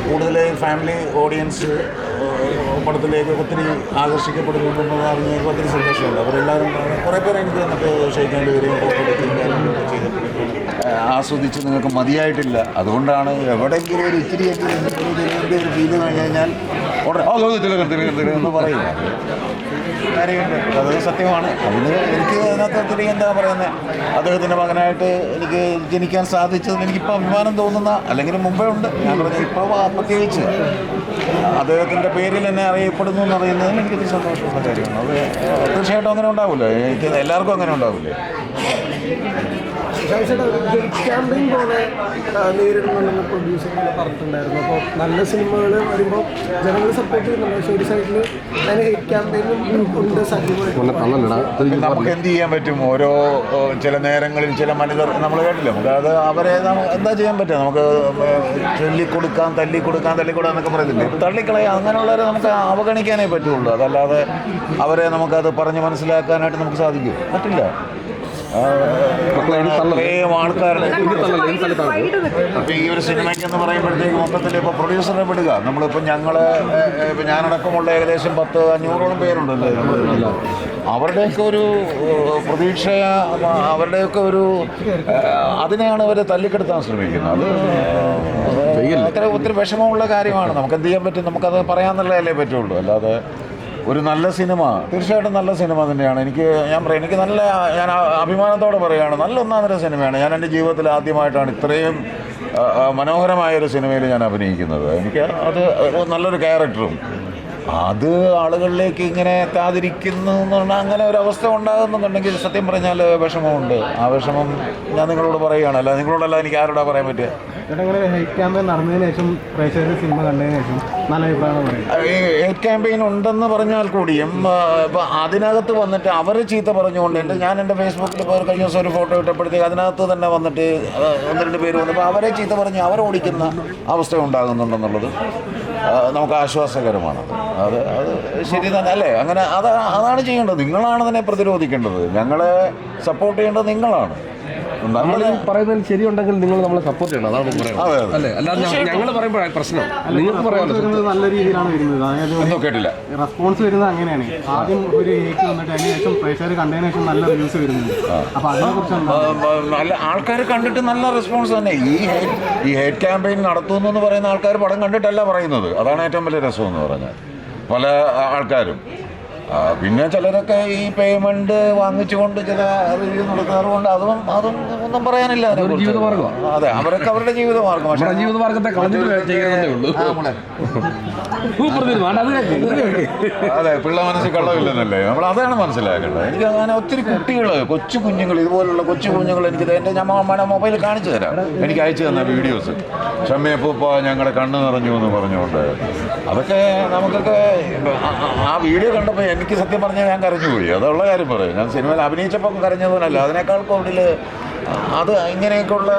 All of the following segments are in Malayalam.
കൂടുതൽ ഫാമിലി ഓഡിയൻസ് പടത്തിലേക്ക് ഒത്തിരി ആകർഷിക്കപ്പെടുന്നുണ്ടെന്ന് അറിഞ്ഞപ്പോൾ ഒത്തിരി സന്തോഷമുണ്ട്. അവരെല്ലാവരും കുറേ പേര് എനിക്ക് വന്നിട്ട് ക്ഷയിക്കേണ്ടി വരികയും ചെയ്തിട്ടുണ്ട്. ആസ്വദിച്ച് നിങ്ങൾക്ക് മതിയായിട്ടില്ല, അതുകൊണ്ടാണ് എവിടെയെങ്കിലും ഒരു ഇത്തിരിയെങ്കിലും ഒരു ഫീൽ കഴിഞ്ഞാൽ ഉടനെ എന്ന് പറയും. കാര്യമുണ്ട്, അത് സത്യമാണ്. അതിന് എനിക്ക് അതിനകത്ത് ഒത്തിരി എന്താ പറയുന്നത്, അദ്ദേഹത്തിൻ്റെ മകനായിട്ട് എനിക്ക് ജനിക്കാൻ സാധിച്ചതിൽ എനിക്കിപ്പോൾ അഭിമാനം തോന്നുന്ന, അല്ലെങ്കിൽ മുമ്പേ ഉണ്ട്, ഞാൻ പറഞ്ഞ ഇപ്പോൾ പ്രത്യേകിച്ച് അദ്ദേഹത്തിൻ്റെ പേരിൽ എന്നെ അറിയപ്പെടുന്നു എന്ന് പറയുന്നതിൽ എനിക്കൊരു സന്തോഷമുള്ള കാര്യമാണ്. അത് തീർച്ചയായിട്ടും അങ്ങനെ ഉണ്ടാവില്ലേ, എനിക്ക് എല്ലാവർക്കും അങ്ങനെ ഉണ്ടാവില്ലേ. ക്യാമ്പയിൻ പോലെ നേരിടുന്നുണ്ടെന്ന് പ്രൊഡ്യൂസറിനെ പറഞ്ഞിട്ടുണ്ടായിരുന്നു. അപ്പോൾ നല്ല സിനിമകൾ വരുമ്പോൾ ജനങ്ങൾ സപ്പോർട്ട് ചെയ്യുന്നുണ്ട്. പക്ഷേ ഒരു സൈഡിൽ അതിന് ഹെയ്റ്റ് ക്യാമ്പയിനും ഉണ്ട് സജീവമായിട്ട്. നമുക്ക് എന്ത് ചെയ്യാൻ പറ്റും? ഓരോ ചില നേരങ്ങളിൽ ചില മനിതർ നമ്മൾ കേട്ടില്ല, നമുക്ക് അത് അവരെ എന്താ ചെയ്യാൻ പറ്റുക? നമുക്ക് ചൊല്ലിക്കൊടുക്കാം, തല്ലിക്കൊടുക്കാം എന്നൊക്കെ പറയുന്നില്ലേ, തള്ളിക്കളയാം. അങ്ങനെയുള്ളവരെ നമുക്ക് അവഗണിക്കാനേ പറ്റുള്ളൂ. അതല്ലാതെ അവരെ നമുക്കത് പറഞ്ഞ് മനസ്സിലാക്കാനായിട്ട് നമുക്ക് സാധിക്കും, പറ്റില്ല. ആൾക്കാരുടെ ഈ ഒരു സിനിമയ്ക്കെന്ന് പറയുമ്പോഴത്തേക്ക് മൊത്തത്തിൽ ഇപ്പോൾ പ്രൊഡ്യൂസറെ വിടുക, നമ്മളിപ്പോൾ ഇപ്പം ഞാനടക്കമുള്ള ഏകദേശം 500-ഓളം പേരുണ്ടല്ലോ, അവരുടെയൊക്കെ ഒരു പ്രതീക്ഷ, അവരുടെയൊക്കെ ഒരു അതിനെയാണ് അവർ തല്ലിക്കെടുത്താൻ ശ്രമിക്കുന്നത്. അത് ഒത്തിരി വിഷമമുള്ള കാര്യമാണ്. നമുക്ക് എന്ത് ചെയ്യാൻ പറ്റും? നമുക്കത് പറയാമെന്നുള്ളതല്ലേ പറ്റുള്ളൂ. അല്ലാതെ ഒരു നല്ല സിനിമ, തീർച്ചയായിട്ടും നല്ല സിനിമ തന്നെയാണ്. എനിക്ക് ഞാൻ അഭിമാനത്തോടെ പറയുകയാണ്, നല്ല ഒന്നാമതൊരു സിനിമയാണ്. ഞാൻ എൻ്റെ ജീവിതത്തിൽ ആദ്യമായിട്ടാണ് ഇത്രയും മനോഹരമായൊരു സിനിമയിൽ ഞാൻ അഭിനയിക്കുന്നത്. എനിക്ക് അത് നല്ലൊരു ക്യാരക്ടറും അത് ആളുകളിലേക്ക് ഇങ്ങനെ എത്താതിരിക്കുന്നു എന്ന് പറഞ്ഞാൽ അങ്ങനെ ഒരു അവസ്ഥ ഉണ്ടാകുന്നുണ്ടെങ്കിൽ സത്യം പറഞ്ഞാൽ വിഷമമുണ്ട്. ആ വിഷമം ഞാൻ നിങ്ങളോട് പറയുകയാണ്, അല്ല നിങ്ങളോടല്ല എനിക്ക് ആരോടാ പറയാൻ പറ്റുക. ഹെയ്റ്റ് ക്യാമ്പയിൻ നടന്നതിന് ശേഷം പ്രേക്ഷകർ സിനിമ കണ്ടതിന് ശേഷം നല്ല അഭിപ്രായം പറയും. ഹെയ്റ്റ് ക്യാമ്പയിൻ ഉണ്ടെന്ന് പറഞ്ഞാൽ കൂടിയും ഇപ്പം അതിനകത്ത് വന്നിട്ട് അവർ ചീത്ത പറഞ്ഞുകൊണ്ട് ഞാൻ എൻ്റെ ഫേസ്ബുക്കിൽ ഇപ്പോൾ കഴിഞ്ഞ ദിവസം ഒരു ഫോട്ടോ ഇട്ടപ്പോഴത്തേക്ക് അതിനകത്ത് തന്നെ വന്നിട്ട് 1-2 പേര് വന്നപ്പോൾ അവരെ ചീത്ത പറഞ്ഞ് അവരോടിക്കുന്ന അവസ്ഥ ഉണ്ടാകുന്നുണ്ടെന്നുള്ളത് നമുക്ക് ആശ്വാസകരമാണ്. അത് ശരി തന്നെ അല്ലേ? അങ്ങനെ അതാണ് ചെയ്യേണ്ടത്. നിങ്ങളാണ് അതിനെ പ്രതിരോധിക്കേണ്ടത്. ഞങ്ങളെ സപ്പോർട്ട് ചെയ്യേണ്ടത് നിങ്ങളാണ്. നമ്മൾ പറയുന്നതിൽ ശരിയുണ്ടെങ്കിൽ നിങ്ങൾ നമ്മളെ സപ്പോർട്ട് ചെയ്യണം, അതാണ് പറയുന്നത് അല്ലേ? അല്ലാതെ ഞങ്ങൾ പറയുമ്പോഴാണ് പ്രശ്നം. നിങ്ങൾക്ക് പറയാമല്ലോ, നല്ല രീതിയിലാണ് വരുന്നത്. അതായത് കേട്ടില്ല, റെസ്പോൺസ് വരുന്നത് അങ്ങനെയാണ്. ആദ്യം ഒരു ഹേറ്റ് വന്നിട്ട് അതിന് ശേഷം പ്രേക്ഷകർ കണ്ടതിന് ശേഷം നല്ല റിവ്യൂസ് വരുന്നുണ്ട്. അപ്പോൾ അതിനെക്കുറിച്ച് നല്ല ആൾക്കാർ കണ്ടിട്ട് നല്ല റെസ്പോൺസ് തന്നെ. ഈ ഹേറ്റ് ക്യാമ്പയിൻ നടത്തുന്നു പറയുന്ന ആൾക്കാർ പടം കണ്ടിട്ടല്ല പറയുന്നത്. അതാണ് ഏറ്റവും വലിയ രസം എന്ന് പറഞ്ഞാൽ. പല ആൾക്കാരും പിന്നെ ചിലരൊക്കെ ഈ പേയ്മെന്റ് വാങ്ങിച്ചുകൊണ്ട് ചില റിവ്യൂ നടത്താറുണ്ട്. അതും ഒന്നും പറയാനില്ല. അതെ, അവരൊക്കെ അവരുടെ ജീവിതമാർഗം. പക്ഷേ ജീവിതമാർഗത്തെ അതെ, പിള്ള മനസ്സിൽ കള്ളമില്ലെന്നല്ലേ നമ്മൾ അതാണ് മനസ്സിലാക്കേണ്ടത്. എനിക്ക് അങ്ങനെ ഒത്തിരി കുട്ടികൾ, കൊച്ചു കുഞ്ഞുങ്ങൾ, ഇതുപോലുള്ള കൊച്ചു കുഞ്ഞുങ്ങൾ എനിക്ക് എൻ്റെ മൊബൈലിൽ കാണിച്ചു തരാം. എനിക്ക് അയച്ചു തന്ന വീഡിയോസ്, ഷമ്മയപ്പൂപ്പ ഞങ്ങളുടെ കണ്ണ് നിറഞ്ഞു എന്ന് പറഞ്ഞുകൊണ്ട്, അതൊക്കെ നമുക്കൊക്കെ ആ വീഡിയോ കണ്ടപ്പോൾ എനിക്ക് സത്യം പറഞ്ഞാൽ ഞാൻ കരഞ്ഞുപോയി. അതുള്ള കാര്യം പറയും. ഞാൻ സിനിമയിൽ അഭിനയിച്ചപ്പോൾ കരഞ്ഞതൊന്നുമല്ല, അതിനേക്കാൾ കൂടുതൽ അത് ഇങ്ങനെയൊക്കെയുള്ള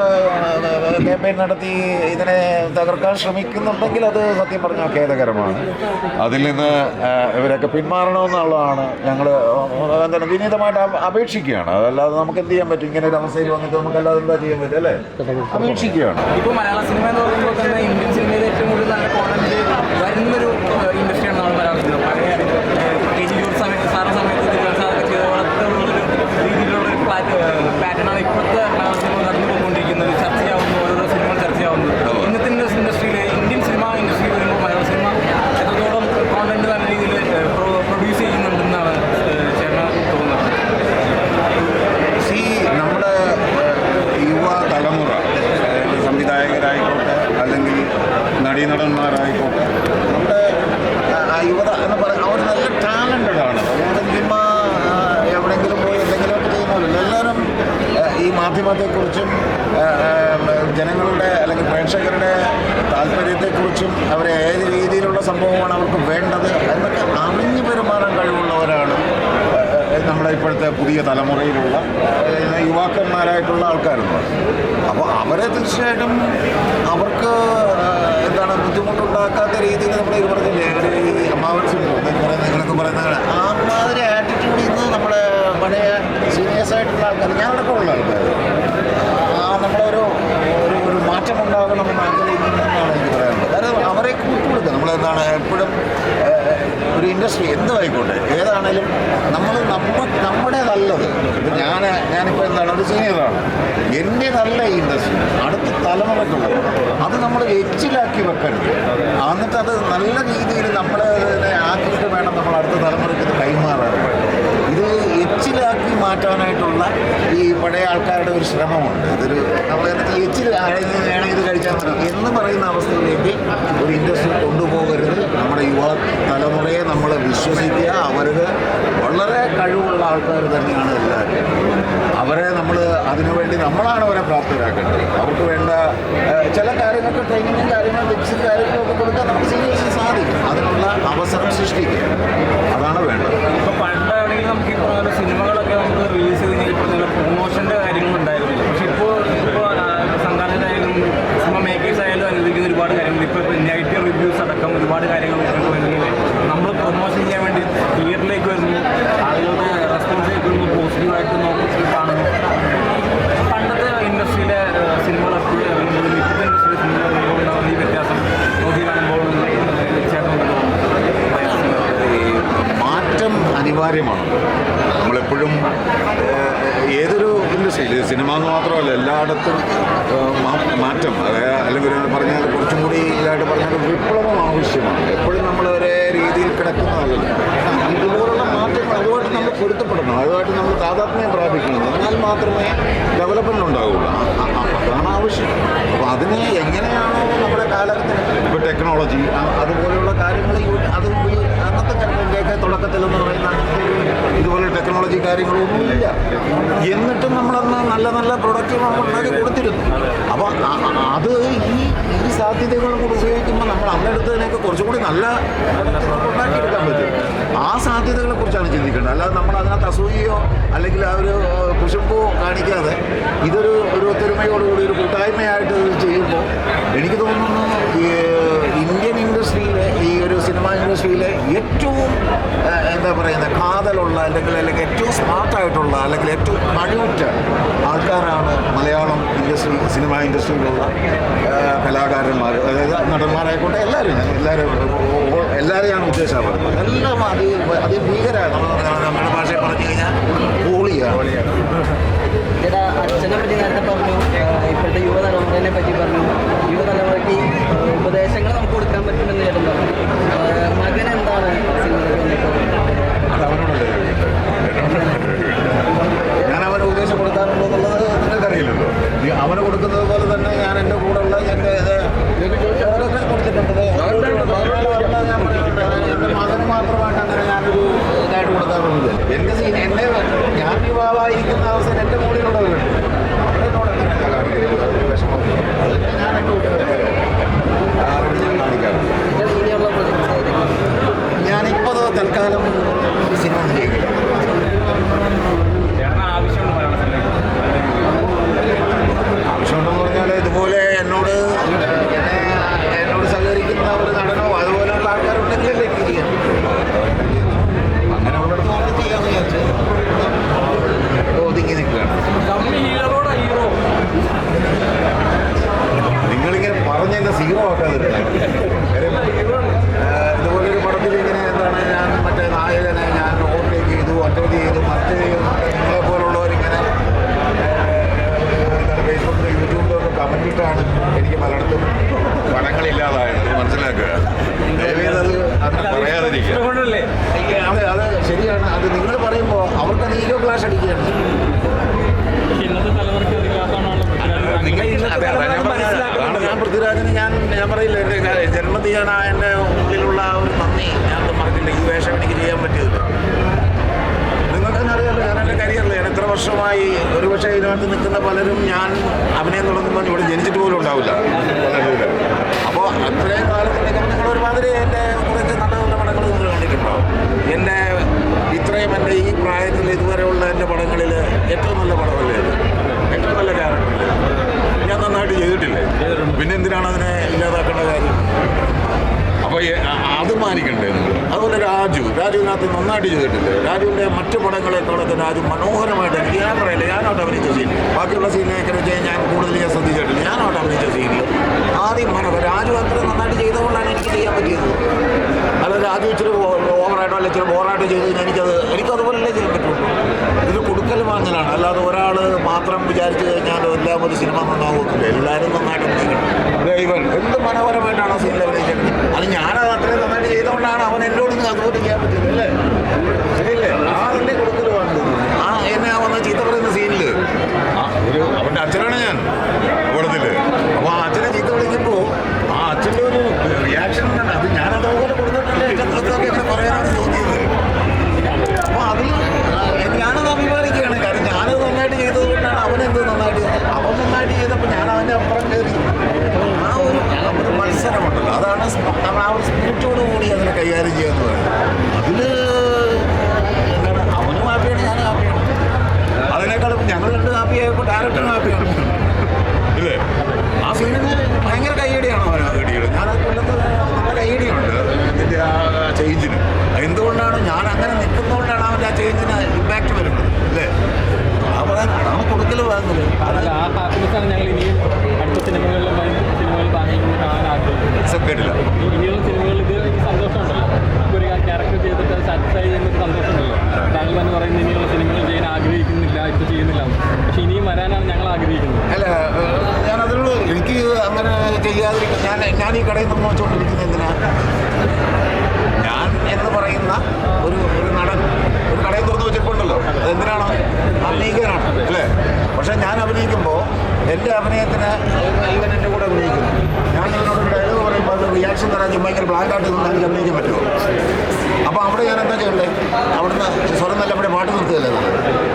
ക്യാമ്പയിൻ നടത്തി ഇതിനെ തകർക്കാൻ ശ്രമിക്കുന്നുണ്ടെങ്കിൽ അത് സത്യം പറഞ്ഞാൽ ഖേദകരമാണ്. അതിൽ നിന്ന് ഇവരൊക്കെ പിന്മാറണമെന്നുള്ളതാണ് ഞങ്ങൾ എന്താണ് വിനീതമായിട്ട് അപേക്ഷിക്കുകയാണ്. അതല്ലാതെ നമുക്ക് എന്ത് ചെയ്യാൻ പറ്റും? ഇങ്ങനെ ഒരു അവസ്ഥയിൽ വന്നിട്ട് നമുക്കല്ലാതെ എന്താ ചെയ്യാൻ പറ്റും അല്ലേ? അപേക്ഷിക്കുകയാണ്. ഇപ്പോൾ മലയാള സിനിമ എന്ന് പറയുമ്പോൾ തന്നെ ഇന്ത്യൻ സിനിമയിൽ ഏറ്റവും കൂടുതൽ നല്ല കോണ്ടന്റ് വരുന്നൊരു ഇൻഡസ്ട്രിയാണ് നമ്മൾ മലയാള സിനിമ. പഴയ സാറിന് സമയത്ത് തിരുവനന്തപുരത്തൊക്കെ ചെയ്ത പോലത്തെ രീതിയിലുള്ള ഒരു പാറ്റേണാണ് ഇപ്പോഴത്തെ മലയാള സിനിമ കടന്നു പോയിക്കൊണ്ടിരിക്കുന്നത്. ചർച്ചയാവുന്നു, ഓരോരോ സിനിമകൾ ചർച്ചയാവുന്നു. ഇന്നത്തെ ഇൻഡസ്ട്രിയിൽ, ഇന്ത്യൻ സിനിമ ഇൻഡസ്ട്രിയിൽ വരുമ്പോൾ മലയാള സിനിമ എത്രത്തോളം കോണ്ടന്റ് നല്ല രീതിയിൽ പ്രൊഡ്യൂസ് ചെയ്യുന്നുണ്ടെന്നാണ് ചേട്ടന് തോന്നുന്നത്? നമ്മുടെ യുവ തലമുറ സംവിധായകരായിക്കോട്ടെ അല്ലെങ്കിൽ നടീനടന്മാരായിക്കോട്ടെ, നമ്മുടെ യുവത എന്ന് പറയുന്നത് അവർ നല്ല ടാലൻറ്റഡ് ആണ്. സിനിമ എവിടെയെങ്കിലും പോയി എന്തെങ്കിലുമൊക്കെ ചെയ്യുന്നവരല്ല. എല്ലാവരും ഈ മാധ്യമത്തെക്കുറിച്ചും ജനങ്ങളുടെ അല്ലെങ്കിൽ പ്രേക്ഷകരുടെ താല്പര്യത്തെക്കുറിച്ചും അവരെ ഏത് രീതിയിലുള്ള സംഭവമാണ് അവർക്ക് വേണ്ടത് എന്നൊക്കെ അറിഞ്ഞു പെരുമാറാൻ കഴിവുള്ളവരാണ് നമ്മുടെ ഇപ്പോഴത്തെ പുതിയ തലമുറയിലുള്ള യുവാക്കന്മാരായിട്ടുള്ള ആൾക്കാരുണ്ട്. അപ്പോൾ അവരെ തീർച്ചയായിട്ടും അവർക്ക് എന്താണ് ബുദ്ധിമുട്ടുണ്ടാക്കാത്ത രീതിയിൽ നമ്മൾ ഇത് പറഞ്ഞില്ലേ, ഈ അമ്മാവൻ നിങ്ങളൊക്കെ പറയുന്നത് ആ മാതിരി ആറ്റിറ്റ്യൂഡിൽ നിന്ന് നമ്മുടെ പഴയ സീനിയേഴ്സായിട്ടുള്ള ആൾക്കാർ, ഞാനടക്കമുള്ള ആൾക്കാർ നമ്മളൊരു മാറ്റം ഉണ്ടാകണമെന്ന് ആഗ്രഹിക്കുന്നതെന്നാണ് എനിക്ക് പറയാനുള്ളത്. കാരണം നമ്മളെന്താണ് എപ്പോഴും ഒരു ഇൻഡസ്ട്രി എന്തായിക്കോട്ടെ ഏതാണേലും നമ്മുടെ നല്ലത്. ഇപ്പം ഞാനിപ്പോൾ എന്താണ് ഒരു സീനിയറാണ്, എൻ്റെ നല്ല ഈ ഇൻഡസ്ട്രി അടുത്ത തലമുറയ്ക്കുള്ളത് അത് നമ്മൾ എച്ചിലാക്കി വെക്കരുത്. എന്നിട്ട് അത് നല്ല രീതിയിൽ നമ്മളതിനെ ആക്കിയിട്ട് വേണം നമ്മൾ അടുത്ത തലമുറയ്ക്ക് ഇത് കൈമാറാൻ. ഇത് എച്ചിലാക്കി മാറ്റാനായിട്ടുള്ള ഈ പഴയ ആൾക്കാരുടെ ഒരു ശ്രമമുണ്ട്. ഇതൊരു നമ്മൾ എച്ചിൽ വേണം ഇത് കഴിച്ചാൽ മതി എന്ന് പറയുന്ന അവസ്ഥയിലേക്ക് ഒരു ഇൻഡസ്ട്രി കൊണ്ടുപോകരുത്. നമ്മുടെ യുവ തലമുറയെ നമ്മൾ വിശ്വസിക്കുക. അവർക്ക് വളരെ കഴിവുള്ള ആൾക്കാർ തന്നെയാണ് എല്ലാവരും. അവരെ നമ്മൾ അതിനുവേണ്ടി നമ്മളാണ് അവരെ പ്രാപ്തരാക്കേണ്ടത്. അവർക്ക് വേണ്ട ചില കാര്യങ്ങൾക്ക് ട്രെയിനിങ്ങും കാര്യങ്ങളും ടിപ്സും കാര്യങ്ങളൊക്കെ കൊടുക്കാൻ നമുക്ക് സീനിയേഴ്സിന് സാധിക്കും. അതിനുള്ള അവസരം സൃഷ്ടിക്കുക, അതാണ് വേണ്ടത്. ഇപ്പോൾ പണ്ടാണെങ്കിൽ നമുക്ക് ഈ പറഞ്ഞ സിനിമകളൊക്കെ നമുക്ക് റിലീസ് ചെയ്ത് കഴിഞ്ഞാൽ ഇപ്പോൾ നല്ല പ്രൊമോഷൻ്റെ കാര്യങ്ങളുണ്ടായിരുന്നു. പക്ഷേ ഇപ്പോൾ സംഘാടകരായാലും സിനിമ മേക്കേഴ്സ് ആയാലും അനുവദിക്കുന്ന ഒരുപാട് കാര്യങ്ങൾ ഇപ്പോൾ നെഗറ്റീവ് റിവ്യൂസ് അടക്കം ഒരുപാട് കാര്യങ്ങൾ വരുന്നെങ്കിൽ നമ്മൾ പ്രൊമോഷൻ ചെയ്യാൻ വേണ്ടി തിയേറ്ററിലേക്ക് വരുന്നു, ആളുകളുടെ റെസ്പോൺസിലേക്ക് വരുന്നു, പോസിറ്റീവായിട്ട് നോക്കി കാണുന്നു. പണ്ടത്തെ ഇൻഡസ്ട്രിയിലെ സിനിമകളൊക്കെ ഇറങ്ങുമ്പോഴും ഇപ്പോഴത്തെ ഇൻഡസ്ട്രിയിലെ സിനിമകൾ ഇറങ്ങുമ്പോഴുണ്ടാകുന്ന ഈ വ്യത്യാസം നോക്കി കാണുമ്പോൾ മാറ്റം അനിവാര്യമാണ്. നമ്മളെപ്പോഴും ഏതൊരു ഇൻഡസ്ട്രിയിൽ സിനിമ എന്ന് മാത്രമല്ല എല്ലായിടത്തും മാറ്റം, അതായത് അല്ലെങ്കിൽ പറഞ്ഞാൽ കുറച്ചും കൂടി ഇതായിട്ട് പറഞ്ഞാൽ വിപ്ലവം ആവശ്യമാണ്. എപ്പോഴും നമ്മൾ ഒരേ രീതിയിൽ കിടക്കുന്നതല്ല. ഇതുപോലുള്ള മാറ്റങ്ങൾ അതുമായിട്ട് നമ്മൾ പൊരുത്തപ്പെടണം, അതുമായിട്ട് നമ്മൾ താതാത്മ്യം പ്രാപിക്കണം. എന്നാൽ മാത്രമേ ഡെവലപ്മെൻറ്റ് ഉണ്ടാവുകയുള്ളൂ. അതാണ് ആവശ്യം. അപ്പോൾ അതിന് എങ്ങനെയാണോ നമ്മുടെ കാലഘട്ടത്തിൽ ഇപ്പോൾ ടെക്നോളജി അതുപോലെയുള്ള കാര്യങ്ങൾ അത് അന്നത്തെ കാലത്തിൻ്റെയൊക്കെ തുടക്കത്തിലെന്ന് പറയുന്ന ഇതുപോലെ ടെക്നോളജി കാര്യങ്ങളൊന്നുമില്ല. എന്നിട്ടും നമ്മളന്ന് നല്ല നല്ല പ്രൊഡക്റ്റുകൾ നമ്മൾ ഉണ്ടാക്കി കൊടുത്തിരുന്നു. അപ്പോൾ അത് ഈ സാധ്യതകൾ കൂടി ഉപയോഗിക്കുമ്പോൾ നമ്മൾ അന്നെടുത്തതിനൊക്കെ കുറച്ചും കൂടി നല്ല ഉണ്ടാക്കിയെടുക്കാൻ പറ്റും. ആ സാധ്യതകളെ കുറിച്ചാണ് ചിന്തിക്കേണ്ടത്. അല്ലാതെ നമ്മൾ അതിനകത്ത് അസൂയയോ അല്ലെങ്കിൽ ആ ഒരു കുശുമ്പോ കാണിക്കാതെ ഇതൊരു ഒത്തൊരുമയോടുകൂടി ഒരു കൂട്ടായ്മയായിട്ട് ചെയ്യുമ്പോൾ എനിക്ക് തോന്നുന്നു ഇന്ത്യൻ ഇൻഡസ്ട്രിയിലെ ഈ ഒരു സിനിമാ ഇൻഡസ്ട്രിയിലെ ഏറ്റവും എന്താ പറയുന്നത് കാതലുള്ള അല്ലെങ്കിൽ ഏറ്റവും സ്മാർട്ടായിട്ടുള്ള അല്ലെങ്കിൽ ഏറ്റവും കഴിവുറ്റ ആൾക്കാരാണ് മലയാളം ഇൻഡസ്ട്രി സിനിമാ ഇൻഡസ്ട്രിയിലുള്ള കലാകാരന്മാർ, അതായത് നടന്മാരായിക്കോട്ടെ എല്ലാവരെയാണ് ഉദ്ദേശം പറയുന്നത്. എല്ലാം ഭീകരമാണ്. നമ്മുടെ ഭാഷയിൽ പറഞ്ഞു കഴിഞ്ഞാൽ പോളിയാണ്. ചേട്ടാ അച്ഛനെ പറ്റി നേരത്തെ പറഞ്ഞു, ഇപ്പോഴത്തെ യുവതലമുറയെ പറ്റി പറഞ്ഞു. യുവതലമുറയ്ക്ക് ഉപദേശങ്ങൾ നമുക്ക് കൊടുക്കാൻ പറ്റുമെന്ന് ചേട്ടൻ പറഞ്ഞു. മകൻ എന്താണ് അത് അവനോടല്ലേ ഞാൻ അവന് ഉപദേശം കൊടുക്കാറുണ്ടോ എന്നുള്ളത് നിങ്ങൾക്കറിയില്ലല്ലോ. അവന് കൊടുക്കുന്നത് പോലെ തന്നെ ഞാൻ എൻ്റെ കൂടെയുള്ള എൻ്റെ കൊടുത്തിട്ടുണ്ട്. എൻ്റെ മകന് മാത്രമായിട്ട് അങ്ങനെ ഞാനൊരു ഇതായിട്ട് കൊടുക്കാറുണ്ട്. എൻ്റെ ഞാൻ യുവാവായിരിക്കുന്ന അവസരം എൻ്റെ മുകളിലുള്ളവരുണ്ട്. അവരെന്നോട് അങ്ങനെ വിഷമം അതൊക്കെ ഞാൻ എൻ്റെ ഞാൻ കാണിക്കാറുണ്ട്. ഞാനിപ്പോൾ തൽക്കാലം സിനിമ ചെയ്യുന്നില്ല. ആവശ്യമുണ്ടെന്ന് പറഞ്ഞാൽ ഇതുപോലെ എന്നോട് സഹകരിക്കുന്ന ഒരു നടനോ അതുപോലെയുള്ള ആൾക്കാരുണ്ടെങ്കിലല്ലേ എനിക്ക് ചെയ്യാം. അങ്ങനെ ഉള്ളിടത്ത് നമുക്ക് ചെയ്യാമെന്ന് വിചാരിച്ചു ഒതുങ്ങി നിൽക്കുകയാണ്. നിങ്ങളിങ്ങനെ പറഞ്ഞതിൻ്റെ സീറോ ആക്കാതിരുന്നു. ഇതുപോലൊരു പടത്തിൽ ഇങ്ങനെ എന്താണ് ഞാൻ മറ്റേ നായകനെ ഞാൻ ഓവർടേക്ക് ചെയ്തു, അറ്റൻഡ് ചെയ്തു, മറ്റേ നിങ്ങളെ പോലുള്ളവരിങ്ങനെ ഫേസ്ബുക്കിലും യൂട്യൂബിലൊക്കെ കമൻറ്റിട്ടാണ് എനിക്ക് പലയിടത്തും പടങ്ങളില്ലാതായത്. മനസ്സിലാക്കുക, ദയവേദത് അങ്ങനെ പറയാതിരിക്കുക. അത് ശരിയാണ്. അത് നിങ്ങൾ പറയുമ്പോൾ അവർക്കത് ഈഗോ ക്ലാഷ് അടിക്കുകയാണ്. അതാണ് ഞാൻ പൃഥ്വിരാജിന് ഞാൻ പറയില്ല, എൻ്റെ ജന്മതീയാണ് എൻ്റെ ഉള്ളിലുള്ള ഒരു നന്ദി ഞാൻ പറഞ്ഞില്ല. ഈ വേഷം എനിക്ക് ചെയ്യാൻ പറ്റിയത് നിങ്ങൾക്കെന്നെ അറിയാമല്ലോ. ഞാൻ എൻ്റെ കരിയറിൽ ഞാൻ എത്ര വർഷമായി ഒരുപക്ഷെ ഇതിനകത്ത് നിൽക്കുന്ന പലരും ഞാൻ അഭിനയം തുടങ്ങുമ്പോൾ ഇവിടെ ജനിച്ചിട്ട് പോലും ഉണ്ടാവില്ല പലരും. അപ്പോൾ അത്രയും കാലത്തിലേക്ക് നിങ്ങൾ ഒരുമാതിരി എൻ്റെ കുറച്ച് നല്ല നല്ല പടങ്ങൾ നിങ്ങൾ കണ്ടിട്ടുണ്ടാവും. എൻ്റെ ഇത്രയും എൻ്റെ ഈ പ്രായത്തിൽ ഇതുവരെയുള്ള എൻ്റെ പടങ്ങളിൽ ഏറ്റവും നല്ല പടമല്ലേ ഇത്, ഏറ്റവും നല്ല ക്യാരക്ടർ ഞാൻ നന്നായിട്ട് ചെയ്തിട്ടില്ലേ. പിന്നെ എന്തിനാണ് അതിനെ ഇല്ലാതാക്കേണ്ട കാര്യം? അപ്പോൾ അത് മാനിക്കണ്ടേ നിങ്ങൾ? അതുപോലെ രാജുവിനകത്ത് നന്നായിട്ട് ചെയ്തിട്ടില്ലേ. രാജുവിൻ്റെ മറ്റു പടങ്ങളെക്കാളൊക്കെ രാജു മനോഹരമായിട്ട് എനിക്ക് ഞാൻ പറയില്ല ഞാനോട്ട് അഭിനയിച്ച സീൻ, ബാക്കിയുള്ള സീനിനൊക്കെ വെച്ചാൽ ഞാൻ കൂടുതൽ ശ്രദ്ധിച്ചിട്ടില്ല. ഞാനോട്ട് അഭിനയിച്ച സീനിൽ ആദ്യം രാജു അത്ര നന്നായിട്ട് ചെയ്തുകൊണ്ടാണ് എനിക്ക് ചെയ്യാൻ പറ്റിയത്. ആദ്യം ഇച്ചിരി ഓവറായിട്ടോ അല്ലെങ്കിൽ ഇച്ചിരി ബോറായിട്ടോ ചെയ്ത് കഴിഞ്ഞാൽ എനിക്കതുപോലല്ലേ ചെയ്യാൻ പറ്റുള്ളൂ. ഇത് കൊടുക്കൽ വാങ്ങലാണ്, അല്ലാതെ ഒരാൾ മാത്രം വിചാരിച്ചു കഴിഞ്ഞാൽ എല്ലാം ഒരു സിനിമ നന്നാകുന്നില്ല. എല്ലാവരും നന്നായിട്ട് ഇവൻ എന്ത് മനോഹരമായിട്ടാണ് ആ സീനിൽ അഭിനയിച്ചത്. അത് ഞാനത് അത്രയും നന്നായിട്ട് ചെയ്തുകൊണ്ടാണ് അവൻ എന്നോട് അതുപോലെ ചെയ്യാൻ പറ്റിയത് അല്ലേ? ശരിയല്ലേ? അതല്ലേ കൊടുക്കൽ വാങ്ങുന്നത്. എന്നെ വന്ന ചീത്ത പറയുന്ന സീനിൽ അവൻ്റെ അച്ഛനാണ് ഞാൻ കൂടത്തിൽ. അപ്പോൾ ആ അച്ഛനെ ചീത്ത വിളിക്കുമ്പോൾ ആ അച്ഛൻ്റെ ഒരു റിയാക്ഷൻ ആണ്. അത് ഞാനതുപോലെ കൊടുത്തിട്ടില്ല എങ്ങനെ പറയാനാണ് തോന്നിയത്. അപ്പോൾ അതിൽ ഞാനത് അഭിമാനിക്കുകയാണ്. കാരണം ഞാനത് നന്നായിട്ട് ചെയ്തത് കൊണ്ടാണ് അവനെന്ത് നന്നായിട്ട് അവൻ നന്നായിട്ട് ചെയ്തപ്പോൾ ഞാൻ അവൻ്റെ അപ്പുറം കയറി. ആ ഒരു മത്സരമുണ്ടല്ലോ, അതാണ് നമ്മൾ ആ ഒരു സ്പിരിറ്റോട് കൂടി അതിനെ കൈകാര്യം ചെയ്യുക എന്ന് പറയുന്നത്. അതിൽ എന്താണ് അവനും ഹാപ്പിയാണ്, ഞാനും ഹാപ്പിയാണ്. അതിനേക്കാളും ഞങ്ങൾ രണ്ട് ഹാപ്പിയായപ്പോൾ ഡയറക്ടറും ഹാപ്പിയാണ് ഇല്ലേ? ആ സീനിന് ഭയങ്കര കൈയടിയാണ് അവൻ കൈയടിയുടെ. ഞാനത് കൊല്ലത്ത് നല്ല കൈയടിയുണ്ട് ഇതിൻ്റെ ആ ചേഞ്ചിന്. എന്തുകൊണ്ടാണ് ഞാൻ അങ്ങനെ നിൽക്കുന്നതുകൊണ്ടാണ് അവൻ്റെ ആ ചേഞ്ചിന് ഇമ്പാക്റ്റ് വരുന്നത് അല്ലേ? ആ പറയാൻ അതാണ് കൊടുക്കൽ വാങ്ങുന്നത്. അതല്ല, ആ ഹാപ്പിനെസ്സാണ് ഞങ്ങൾ ഇനിയും അടുത്ത സിനിമകൾ താങ്കൾ കാണാൻ ആഗ്രഹിക്കുന്നത്. കേട്ടില്ല. ഇനിയുള്ള സിനിമകളിൽ ഇത് സന്തോഷമുണ്ടല്ലോ, ഒരു ക്യാരക്ടർ ചെയ്തിട്ട് സാറ്റിസ്ഫൈ ചെയ്യുന്നൊരു സന്തോഷമുണ്ടല്ലോ. താങ്കൾ തന്നെ പറയുന്നത് ഇനിയുള്ള സിനിമകൾ ചെയ്യാൻ ആഗ്രഹിക്കുന്നില്ല, ഇപ്പോൾ ചെയ്യുന്നില്ല. പക്ഷെ ഇനിയും വരാനാണ് ഞങ്ങൾ ആഗ്രഹിക്കുന്നത്. അല്ല, ഞാനതിനോട് എനിക്ക് അങ്ങനെ ചെയ്യാതിരിക്കും. ഞാൻ ഈ കടയിൽ നിന്ന് വെച്ചുകൊണ്ടിരിക്കുന്നത് എന്തിനാ? ഞാൻ എന്ന് പറയുന്ന ഒരു നടൻ ഒരു കടയിൽ തുറന്ന് വെച്ചിട്ടുണ്ടല്ലോ. അതെന്തിനാണ്? അഭിനയിക്കാനാണ് അല്ലേ? പക്ഷേ ഞാൻ അഭിനയിക്കുമ്പോൾ എൻ്റെ അഭിനയത്തിന് ഇവൻ എൻ്റെ കൂടെ അഭിനയിക്കുന്നു. ഞാൻ ഇവനോട് ഡയലോഗ് പറയുമ്പോൾ അത് റിയാക്ഷൻ തരാൻ ഭയങ്കര ബ്ലാങ്കായിട്ട് നിന്ന് എനിക്ക് അഭിനയിക്കാൻ പറ്റുമോ? അപ്പോൾ അവിടെ ഞാൻ എന്താ ചെയ്യണ്ടേ? അവിടുന്ന് സ്വരം നല്ല ഇവിടെ പാട്ട് നിർത്തുകയല്ലേ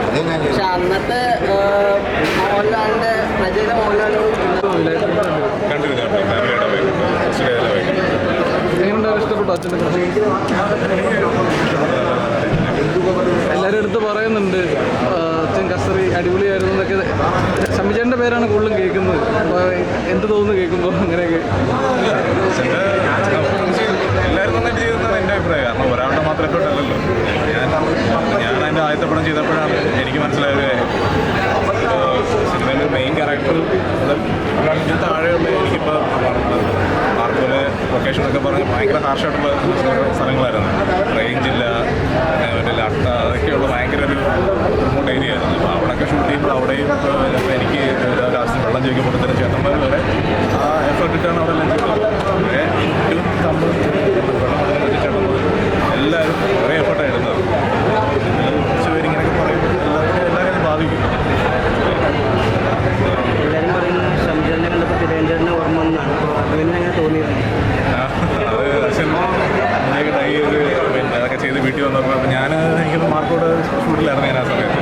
അത്? പക്ഷെ അന്നത്തെ മോഹൻലാലിൻ്റെ പ്രജയുടെ എല്ലാവരും എടുത്ത് പറയുന്നുണ്ട് അച്ഛൻ കസറി അടിപൊളിയായിരുന്നു എന്നൊക്കെ. ഷമിചേട്ടൻ്റെ പേരാണ് കൂടുതലും കേൾക്കുന്നത്. അപ്പോൾ എന്ത് തോന്നുന്നു കേൾക്കുമ്പോൾ അങ്ങനെയൊക്കെ? എല്ലാവരും നന്നായിട്ട് ചെയ്തെന്നാണ് എൻ്റെ അഭിപ്രായം. കാരണം ഒരാളുടെ മാത്രം എഫേർട്ട് അല്ലല്ലോ. ഞാൻ അതിൻ്റെ ആദ്യത്തെ പടം ചെയ്തപ്പോഴാണ് എനിക്ക് മനസ്സിലായത് സിനിമയിൽ മെയിൻ ക്യാരക്ടർ ഇതിന് താഴെയുള്ള എനിക്കിപ്പോൾ മാർക്കോലെ ലൊക്കേഷനൊക്കെ പറഞ്ഞ് ഭയങ്കര ഹാർഷായിട്ടുള്ള സ്ഥലങ്ങളായിരുന്നു. റേഞ്ചില്ല, മറ്റേ ലട്ട, അതൊക്കെയുള്ള ഭയങ്കര ഒരു റിമോട്ട് ഏരിയ ആയിരുന്നു. അപ്പോൾ അവിടെയൊക്കെ ഷൂട്ട് ചെയ്യുമ്പോൾ അവിടെയും എനിക്ക് ലാസ്റ്റ് വെള്ളം ചോദിക്കുമ്പോൾ തന്നെ ചേട്ടന്മാർ വരെ ആ എഫേർട്ട് ഇട്ടാണ് അവിടെ എല്ലാം ചെയ്തത്. ഏറ്റവും നമ്മൾ വെള്ളം ചേട്ടന്മാർ എല്ലാവരും കുറേ എഫേർട്ടാണ് ഇടുന്നത്. കുറച്ച് പേര് ഇങ്ങനെയൊക്കെ പറയുമ്പോൾ എല്ലാവരെയും ബാധിക്കും. എല്ലാവരും പറയുന്നത് ഷംജാനെ കണ്ടപ്പോൾ തിരുവനന്തപുരത്തിന് ഓർമ്മ എന്നാണ്. അങ്ങനെ തോന്നിയിരുന്നു. അത് മുന്നേക്ക് ട്രൈ ചെയ്ത് പിന്നെ അതൊക്കെ ചെയ്ത് വീട്ടിൽ വന്നപ്പോൾ എനിക്കൊന്ന് മാർക്കോട് ഷൂട്ടിലായിരുന്നു ഞാൻ ആ സമയത്ത്.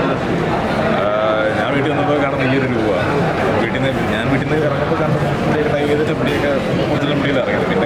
ഞാൻ വീട്ടിൽ വന്നപ്പോൾ കാണുന്ന ഈ ഒരു രൂപ വീട്ടിൽ നിന്ന് ഇറങ്ങുമ്പോൾ കാണുന്ന ട്രൈ ചെയ്തിട്ട് മുടിയൊക്കെ കൂടുതലും മുടിയിൽ ഇറങ്ങിയത്.